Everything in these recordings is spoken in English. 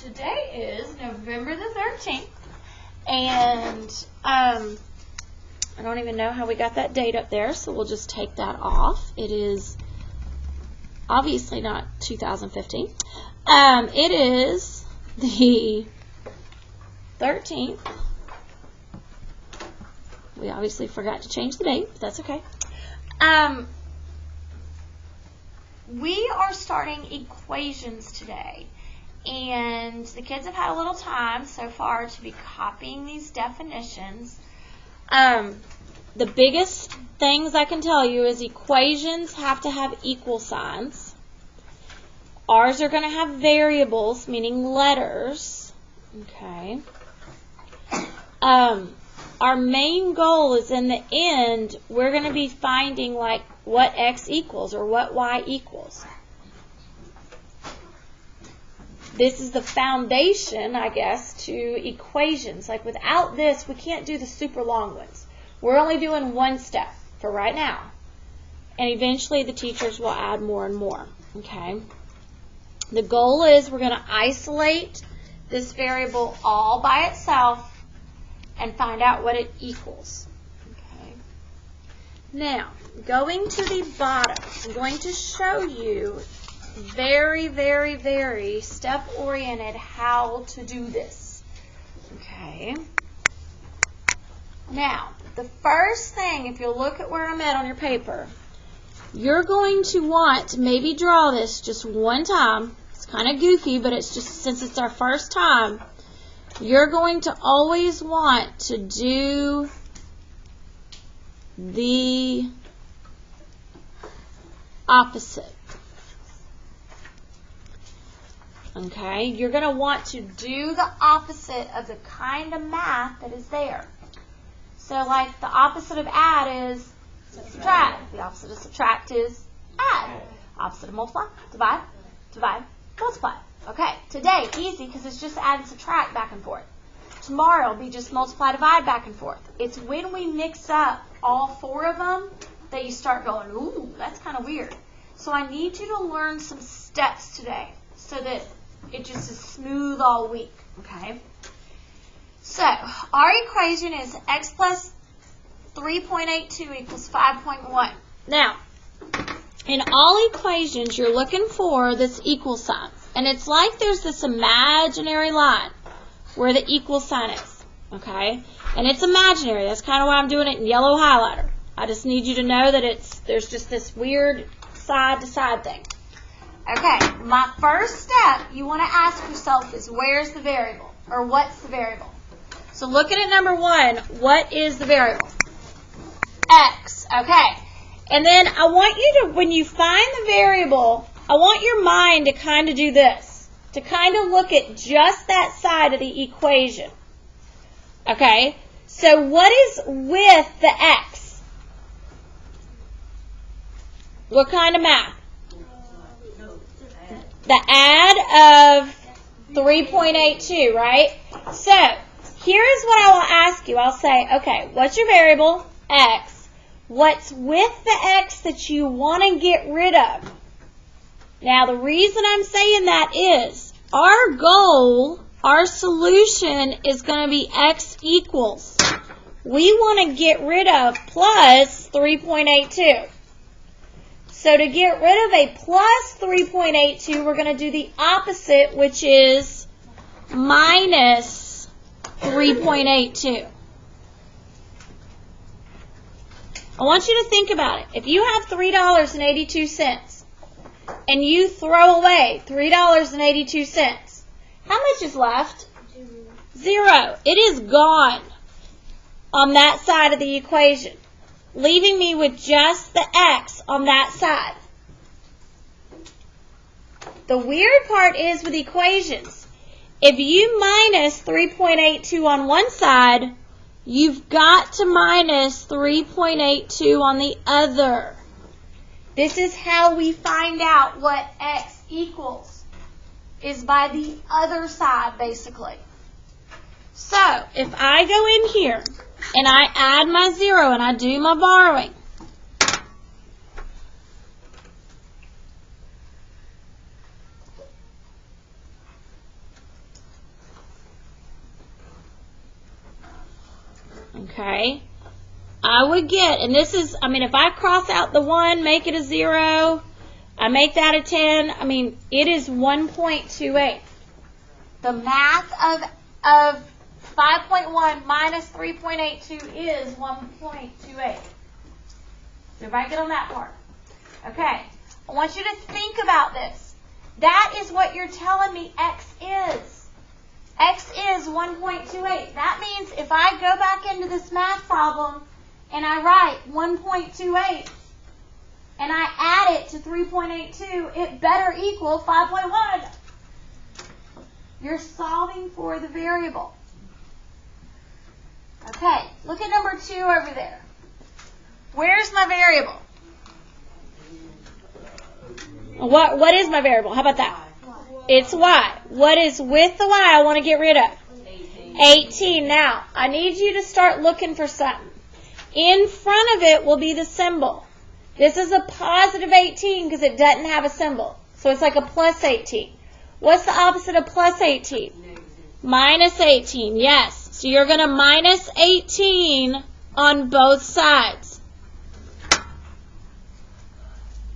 today is November the 13th, and I don't even know how we got that date up there, so we'll just take that off. It is obviously not 2015. It is the 13th. We obviously forgot to change the date, but that's okay. We are starting equations today, and the kids have had a little time so far to be copying these definitions. The biggest things I can tell you is equations have to have equal signs. Ours are going to have variables, meaning letters. Okay. Our main goal is in the end, we're going to be finding like what x equals or what y equals. This is the foundation, I guess, to equations. Like without this, we can't do the super long ones. We're only doing one step for right now. And eventually the teachers will add more and more. Okay. The goal is we're going to isolate this variable all by itself and find out what it equals. Okay. Now, going to the bottom, I'm going to show you very, very, very step-oriented how to do this. Okay. Now, the first thing, if you'll look at where I'm at on your paper, you're going to want to maybe draw this just one time. It's kind of goofy, but it's just since it's our first time, you're going to always want to do the opposite. Okay? You're going to want to do the opposite of the kind of math that is there. So like the opposite of add is subtract. The opposite of subtract is add. Opposite of multiply, divide, divide, multiply. Okay, today, easy because it's just add and subtract back and forth. Tomorrow will be just multiply, divide back and forth. It's when we mix up all four of them that you start going, ooh, that's kind of weird. So I need you to learn some steps today so that it just is smooth all week, okay? So, our equation is x plus 3.82 equals 5.1. Now, in all equations, you're looking for this equal sign. And it's like there's this imaginary line where the equal sign is, okay? And it's imaginary. That's kind of why I'm doing it in yellow highlighter. I just need you to know that there's just this weird side-to-side thing. Okay, my first step you want to ask yourself is where's the variable? Or what's the variable? So looking at number 1, what is the variable? X, okay. And then I want you to, when you find the variable, I want your mind to kind of do this, to kind of look at just that side of the equation. Okay? So what is with the x? What kind of math? The add of 3.82, right? So here is what I will ask you. I'll say, okay, what's your variable? X. What's with the x that you want to get rid of? Now, the reason I'm saying that is our goal, our solution is going to be x equals. We want to get rid of plus 3.82. So to get rid of a plus 3.82, we're going to do the opposite, which is minus 3.82. I want you to think about it. If you have $3.82, and you throw away $3.82. How much is left? 0. It is gone on that side of the equation, leaving me with just the x on that side. The weird part is with equations, if you minus 3.82 on one side, you've got to minus 3.82 on the other. This is how we find out what x equals, is by the other side, basically. So, if I go in here and I add my 0 and I do my borrowing, okay, I would get, and this is, I mean, if I cross out the 1, make it a 0, I make that a 10, I mean, it is 1.28. The math of 5.1 minus 3.82 is 1.28. So everybody get on that part. Okay, I want you to think about this. That is what you're telling me X is. X is 1.28. That means if I go back into this math problem and I write 1.28 and I add it to 3.82, it better equal 5.1. You're solving for the variable. Okay, look at number 2 over there. Where's my variable? What is my variable? How about that? It's y. What is with the y I want to get rid of? 18. Now, I need you to start looking for something. In front of it will be the symbol. This is a positive 18 because it doesn't have a symbol. So it's like a plus 18. What's the opposite of plus 18? Minus 18, yes. So you're going to minus 18 on both sides.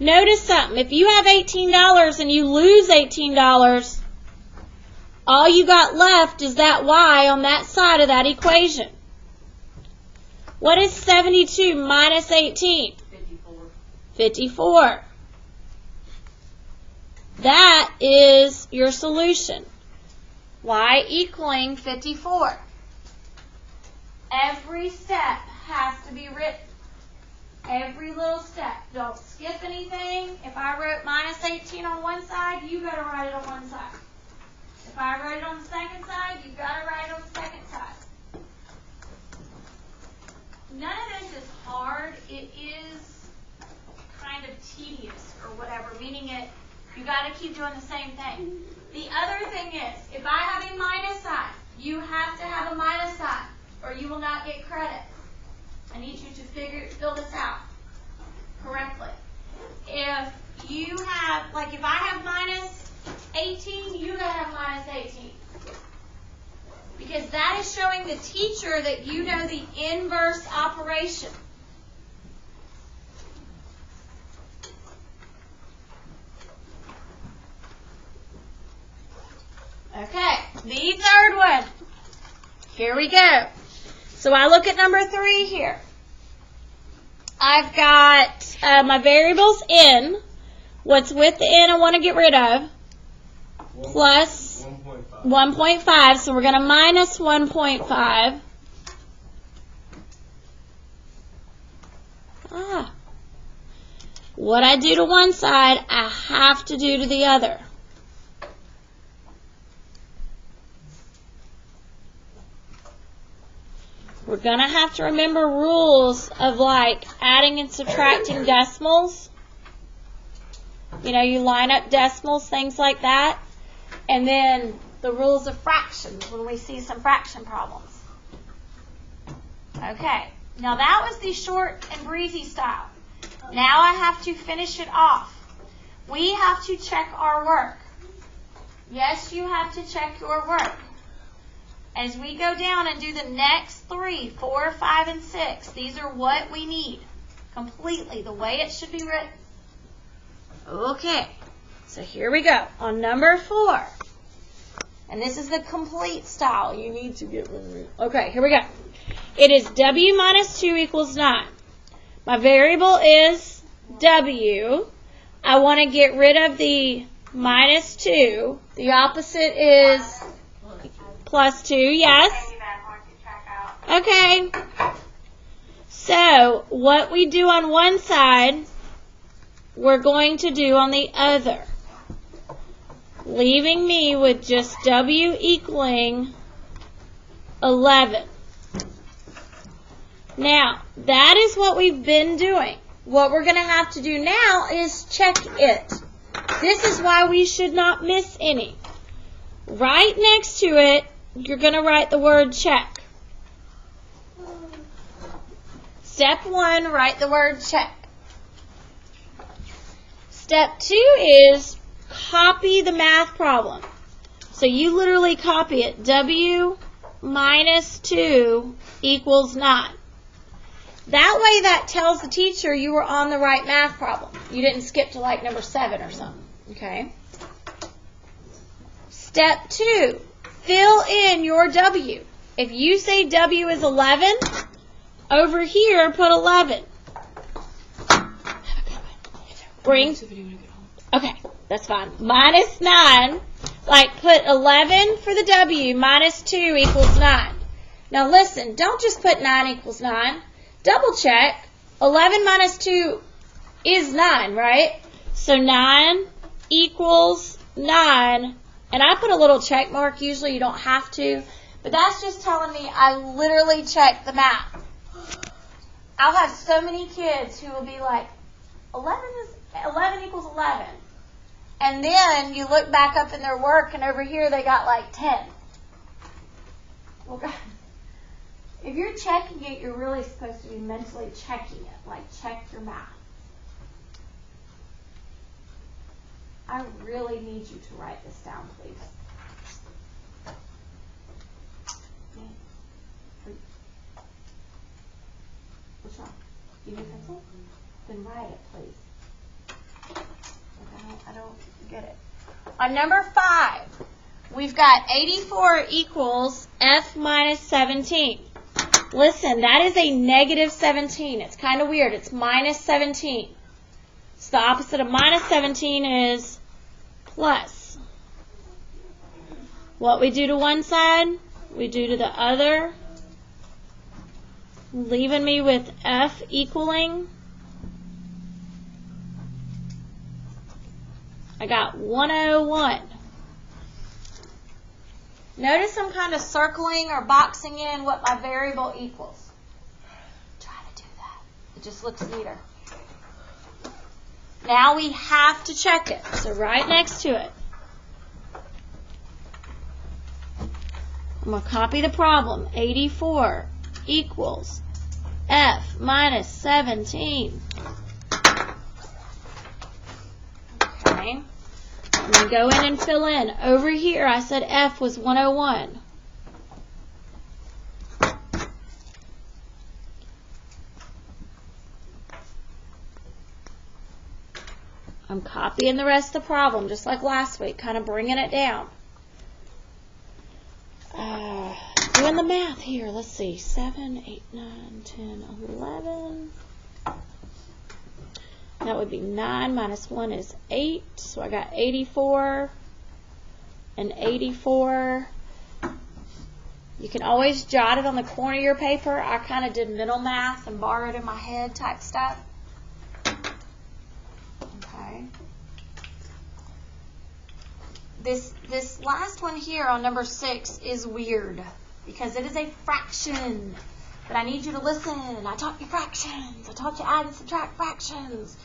Notice something. If you have $18 and you lose $18, all you got left is that y on that side of that equation. What is 72 minus 18? 54. That is your solution. Y equaling 54. Every step has to be written. Every little step. Don't skip anything. If I wrote minus 18 on one side, you got to write it on one side. If I wrote it on the second side, you got to write it on the second side. None of this is hard. It is kind of tedious or whatever, meaning you got to keep doing the same thing. The other thing is, if I have a minus sign, you have to have a minus sign or you will not get credit. I need you to fill this out correctly. If you have, like if I have minus 18, you gotta have minus 18. Because that is showing the teacher that you know the inverse operation. Okay, the third one. Here we go. So I look at number 3 here. I've got my variables n. What's with the n I want to get rid of? Plus 1.5. So we're going to minus 1.5. What I do to one side, I have to do to the other. We're going to have to remember rules of like adding and subtracting decimals. You know, you line up decimals, things like that. And then the rules of fractions when we see some fraction problems. Okay, now that was the short and breezy style. Now I have to finish it off. We have to check our work. Yes, you have to check your work. As we go down and do the next 3, 4, 5, and 6, these are what we need completely, the way it should be written. Okay, so here we go on number 4. And this is the complete style. You need to get rid. Okay, here we go. It is w minus 2 equals 9. My variable is w. I want to get rid of the minus 2. The opposite is plus 2, yes. Okay. So, what we do on one side, we're going to do on the other. Leaving me with just w equaling 11. Now, that is what we've been doing. What we're going to have to do now is check it. This is why we should not miss any. Right next to it, you're going to write the word check. Step 1, write the word check. Step 2 is copy the math problem. So you literally copy it. W minus 2 equals 9. That way that tells the teacher you were on the right math problem. You didn't skip to like number 7 or something. Okay? Step 2, fill in your W. If you say W is 11, over here put 11. Bring, okay, that's fine. Minus 9, like put 11 for the W, minus 2 equals 9. Now listen, don't just put 9 equals 9. Double check. 11 minus 2 is 9, right? So 9 equals 9. And I put a little check mark. Usually you don't have to. But that's just telling me I literally checked the math. I'll have so many kids who will be like, 11 equals 11. And then you look back up in their work and over here they got like 10. Well, God. If you're checking it, you're really supposed to be mentally checking it. Like, check your math. I really need you to write this down, please. What's wrong? You need a pencil? Then write it, please. I don't get it. On number 5, we've got 84 equals F minus 17. Listen, that is a negative 17. It's kind of weird. It's minus 17. So the opposite of minus 17 is plus. What we do to one side, we do to the other, leaving me with F equaling. I got 101. Notice I'm kind of circling or boxing in what my variable equals. Try to do that. It just looks neater. Now we have to check it. So right next to it, I'm going to copy the problem. 84 equals F minus 17. Okay. I'm going to go in and fill in. Over here, I said F was 101. I'm copying the rest of the problem, just like last week, kind of bringing it down. Doing the math here. Let's see. 7, 8, 9, 10, 11. That would be 9 minus 1 is 8. So I got 84 and 84. You can always jot it on the corner of your paper. I kind of did mental math and borrowed in my head type stuff. Okay. This last one here on number 6 is weird because it is a fraction. But I need you to listen. I taught you fractions. I taught you add and subtract fractions.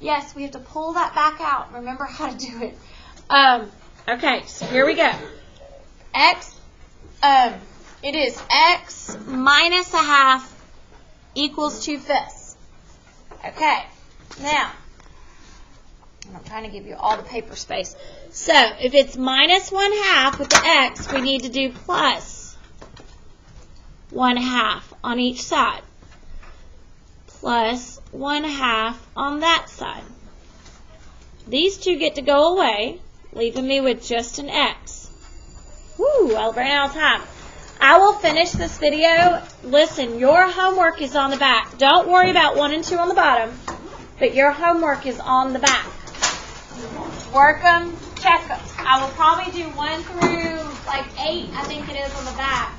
Yes, we have to pull that back out. Remember how to do it. Okay, so here we go. It is x minus a half equals 2/5. Okay, now, I'm trying to give you all the paper space. So, if it's minus 1/2 with the x, we need to do plus 1/2 on each side. Plus 1/2 on that side. These two get to go away, leaving me with just an x. Woo, I ran out of time. I will finish this video. Listen, your homework is on the back. Don't worry about 1 and 2 on the bottom, but your homework is on the back. Work them, check them. I will probably do 1 through like 8, I think it is on the back.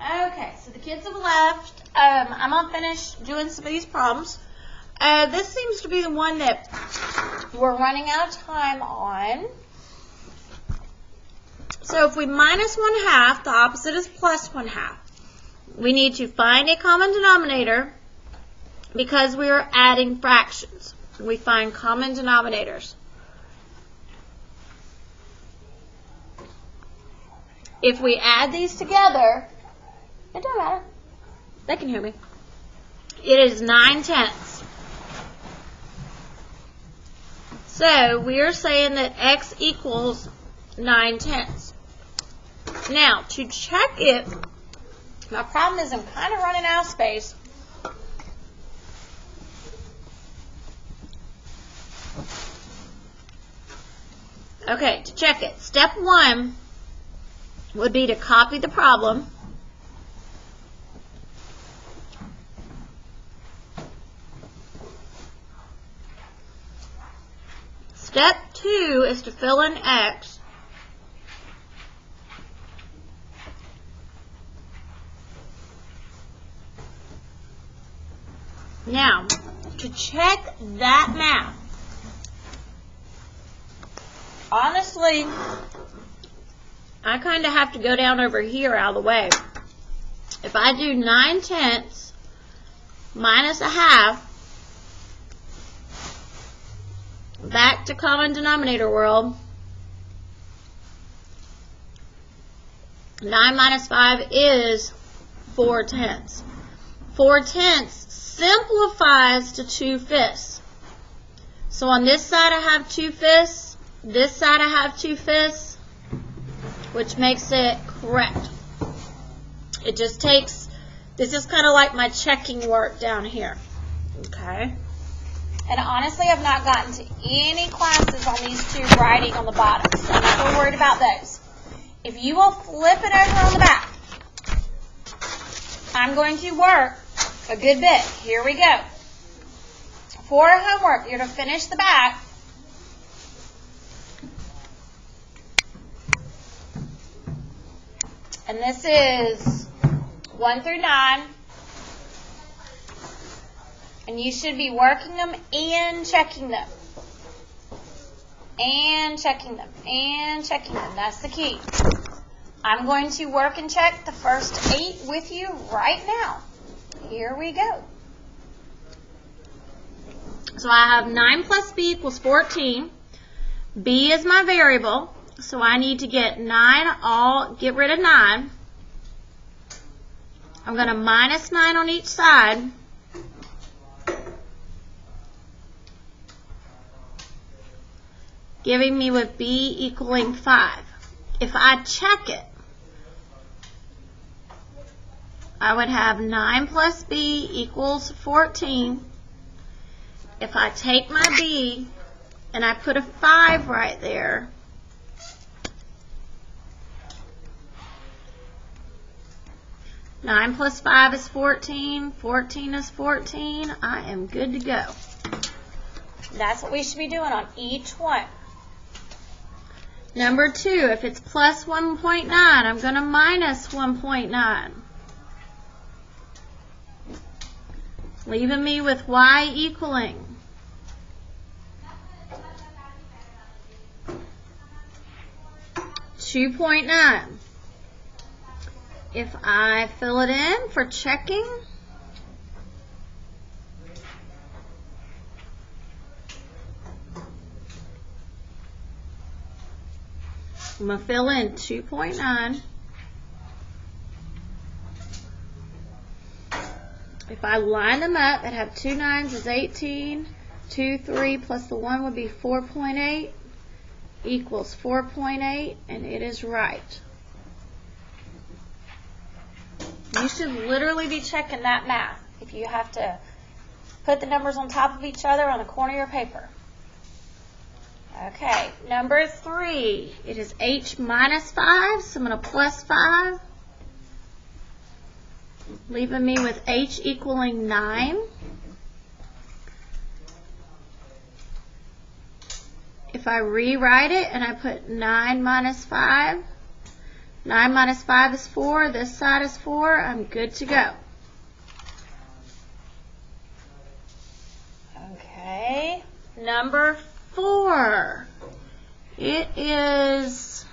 Okay, so the kids have left. I'm going to finish doing some of these problems. This seems to be the one that we're running out of time on. So if we minus 1/2, the opposite is plus 1/2. We need to find a common denominator because we are adding fractions. We find common denominators. If we add these together, it doesn't matter. They can hear me. It is 9/10. So we are saying that x equals 9/10. Now, to check it, my problem is I'm kind of running out of space. Okay, to check it, step 1 would be to copy the problem. Step 2 is to fill in X. Now, to check that math, honestly, I kind of have to go down over here out of the way. If I do 9/10 minus a half, back to common denominator world, 9 minus 5 is 4/10. 4/10 simplifies to 2/5. So on this side I have 2/5, this side I have 2/5, which makes it correct. It just takes, this is kind of like my checking work down here. Okay? And honestly, I've not gotten to any classes on these two writing on the bottom, so I'm not really worried about those. If you will flip it over on the back, I'm going to work a good bit. Here we go. For homework, you're to finish the back. And this is 1 through 9. And you should be working them and checking them. And checking them. And checking them. That's the key. I'm going to work and check the first 8 with you right now. Here we go. So I have 9 plus b equals 14. B is my variable. So I need to get 9, get rid of 9. I'm going to minus 9 on each side. Giving me with b equaling 5. If I check it, I would have 9 plus b equals 14. If I take my b and I put a 5 right there, nine plus 5 is 14. 14 is 14. I am good to go. That's what we should be doing on each one. Number 2, if it's plus 1.9, I'm going to minus 1.9. Leaving me with y equaling 2.9. If I fill it in for checking, I'm going to fill in 2.9. If I line them up, I'd have 2 9s is 18. 2, 3 plus the 1 would be 4.8 equals 4.8, and it is right. You should literally be checking that math if you have to put the numbers on top of each other on the corner of your paper. Okay, number 3, it is h minus 5, so I'm going to plus 5, leaving me with h equaling 9. If I rewrite it and I put 9 minus 5, 9 minus 5 is 4, this side is 4, I'm good to go. Okay, number 4, it is,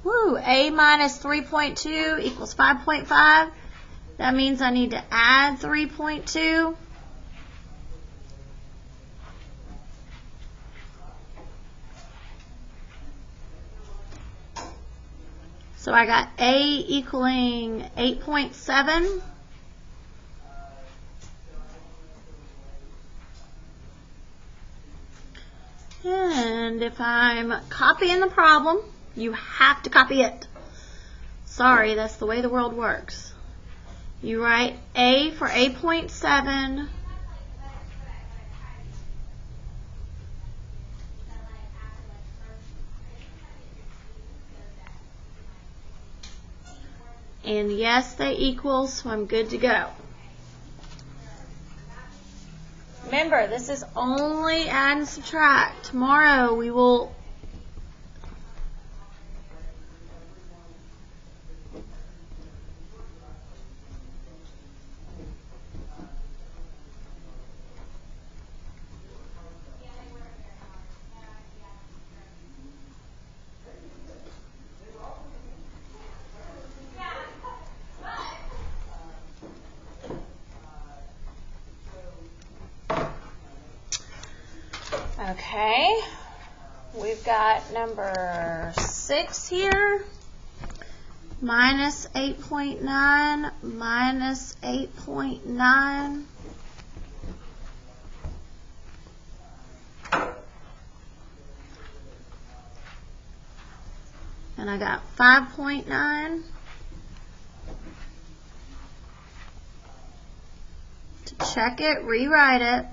a minus 3.2 equals 5.5. That means I need to add 3.2. So I got a equaling 8.7. And if I'm copying the problem, you have to copy it. Sorry, that's the way the world works. You write A for 8.7. And yes, they equal, so I'm good to go. Remember, this is only add and subtract. Tomorrow we will Okay, we've got number 6 here, minus 8.9, minus 8.9. And I got 5.9. To check it, rewrite it.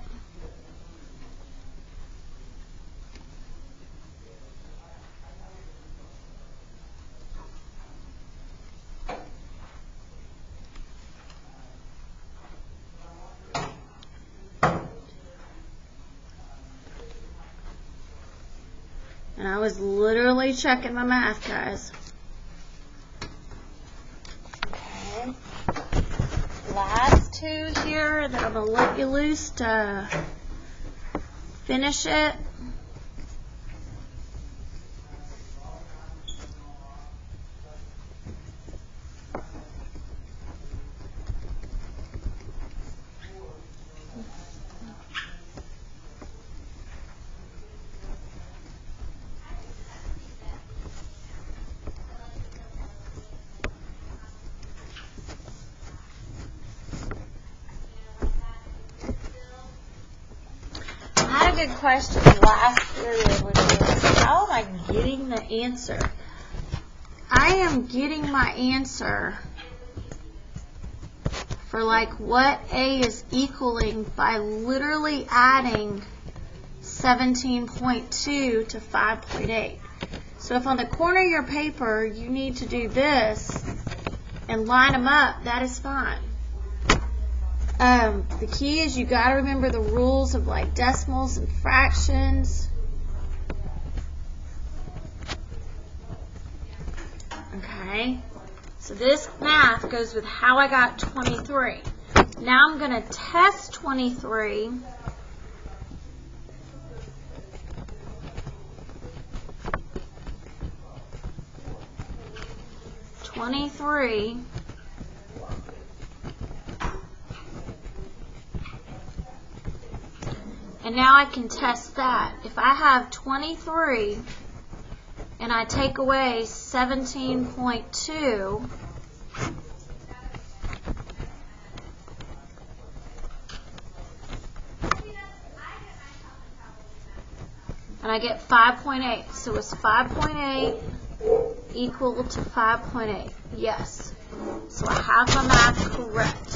And I was literally checking my math, guys. Okay. Last 2 here that I'm going to let you loose to finish it. Good question last period, which is, how am I getting the answer? I am getting my answer for like what A is equaling by literally adding 17.2 to 5.8. So if on the corner of your paper you need to do this and line them up, that is fine. The key is you got to remember the rules of like decimals and fractions. Okay, so this math goes with how I got 23. Now I'm going to test 23. And now I can test that. If I have 23 and I take away 17.2, and I get 5.8. So is 5.8 equal to 5.8? Yes. So I have my math correct.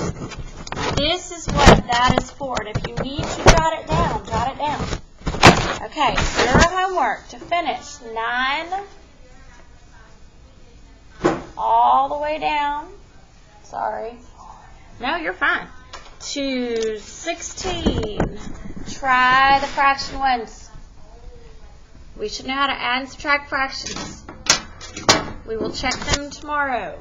This is what that is for. And if you need to jot it down, jot it down. Okay, your homework to finish 9 all the way down. Sorry. No, you're fine. To 16. Try the fraction ones. We should know how to add and subtract fractions. We will check them tomorrow.